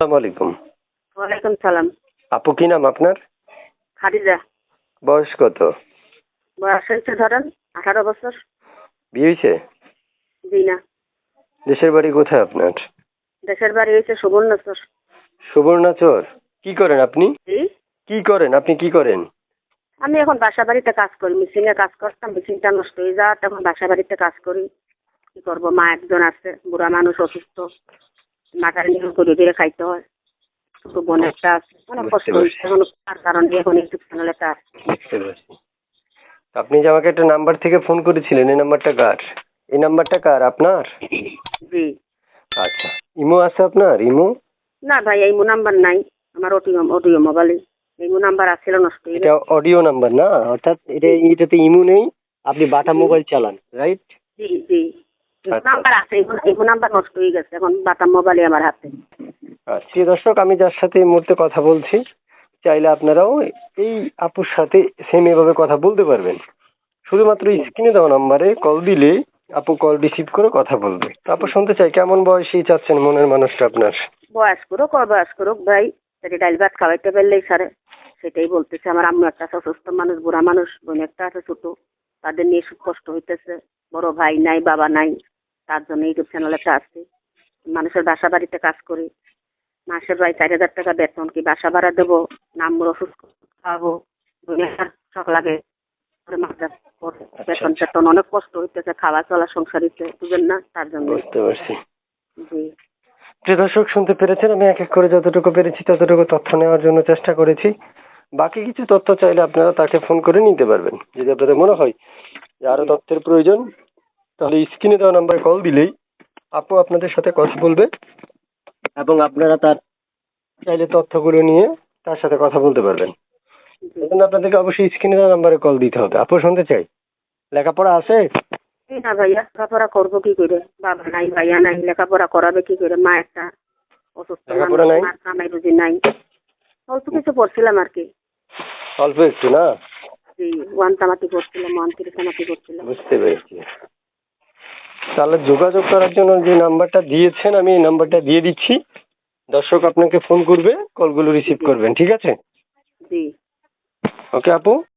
আসসালামু আলাইকুম। ওয়ালাইকুম সালাম। আপু কি নাম আপনার? খাদিজা। বয়স কত? বয়স হয়েছে ধরেন 18 বছর। বিয়ে হয়েছে? জি না। দেশের বাড়ি কোথায় আপনার? দেশের বাড়ি হয়েছে সুবর্ণচর। সুবর্ণচর। কি করেন আপনি? জি। আপনি কি করেন? আমি এখন বাসা বাড়িতে কাজ করি, মেশিনে কাজ করতাম, মেশিনটা নষ্ট হয়ে যাওয়ার এখন বাসা বাড়িতে কাজ করি। কি করবো, মা একজন আছে, বুড়া মানুষ, অসুস্থ, মাথার নিয়ে করে দিয়ে খাইতে হয়। ছোট বোন একটা আছে, অনেক বুঝতে কষ্ট হয়েছে পারছি। এখন, তার কারণে এখন ইউটিউব চ্যানেলে কাজ। বুঝতে পারছি। আপনি যে আমাকে একটা নাম্বার থেকে ফোন করেছিলেন, এই নাম্বারটা কার? এই নাম্বারটা কার আপনার? জি। আচ্ছা। ইমো আছে আপনার? ইমো? না ভাই, এই নাম্বার নাই আমার, অডিও অডিও মোবাইলে এই নাম্বার আসছিল, নষ্ট হয়ে এটা গেছে। অডিও নাম্বার না, অর্থাৎ এটাতে ইমো নেই। আপনি বাটা জি মোবাইল চালান, রাইট? জি জি। আচ্ছা নাম্বার আছে, এই নাম্বার নষ্ট হয়ে গেছে, এখন বাটাম মোবাইলে আমার হাতে। আচ্ছা। প্রিয় দর্শক, আমি যার সাথে এই মুহূর্তে কথা বলছি, চাইলে আপনারাও এই আপুর সাথে সেম এভাবে কথা বলতে পারবেন। শুধুমাত্র স্ক্রিনে দেওয়া নাম্বারে কল দিলে আপু কল রিসিভ করে কথা বলবে। তো আপু শুনতে চাই, কেমন বয়সী চাচ্ছেন মনের মানুষটা আপনার? বয়স করুক বয়স করুক ভাই, সেটা ডাইল ভাত খাওয়াইতে পারলেই সারে, সেটাই বলতেছে। আমার আম্মু একটা আছে, অসুস্থ মানুষ, বুড়া মানুষ, বোন একটা আছে ছোট, তাদের নিয়ে খুব কষ্ট হইতেছে। বড় ভাই নাই, বাবা নাই, তার জন্য ইউটিউব চ্যানেলটা আছে। মানুষের বাসা বাড়িতে কাজ করি, মাসের প্রায় 4,000 টাকা বেতন, কি বাসা ভাড়া দেবো না আম্মুর অসুস্থ খাওয়াবো, বোনের শখ লাগে করে মাঝে পড়ে। বেতন আচ্ছা। টেতন অনেক কষ্ট হইতেছে, খাওয়া চলা সংসারিতে বুঝেন না, তার জন্য। বুঝতে পারছি। জি প্রিয় দর্শক, শুনতে পেরেছেন, আমি এক এক করে যতটুকু পেরেছি ততটুকু তথ্য নেওয়ার জন্য চেষ্টা করেছি। বাকি কিছু তথ্য চাইলে আপনারা তাকে ফোন করে নিতে পারবেন। যদি আপনাদের মনে হয় যে আরো তথ্যের প্রয়োজন, তাহলে স্ক্রিনে দেওয়া নাম্বারে কল দিলেই আপু আপনাদের সাথে কথা বলবে এবং আপনারা তার চাইলে তথ্যগুলো নিয়ে তার সাথে কথা বলতে পারবেন। জি। এই জন্য আপনাদেরকে অবশ্যই স্ক্রিনে দেওয়া নাম্বারে কল দিতে হবে। আপু শুনতে চাই, লেখাপড়া আছে? না ভাইয়া, লেখাপড়া করবো কি করে, বাবা নাই, ভাইয়া নাই, লেখাপড়া করাবে কি করে, মা একটা অসুস্থ মানুষ, লেখাপড়া নাই? মার কামাই রুজি নাই। অল্প কিছু পড়ছিলাম আর কি। অল্প একটু না? জি, 1 তামাতি পড়ছিলাম, 1 তামাতি পড়ছিলাম। বুঝতে পেরেছি। তাহলে যোগাযোগ করার জন্য যে নাম্বারটা দিয়েছেন, আমি এই নাম্বারটা দিয়ে দিচ্ছি। দর্শক আপনাকে ফোন করবে, কলগুলো রিসিভ জি করবেন, ঠিক আছে? জি। ওকে আপু।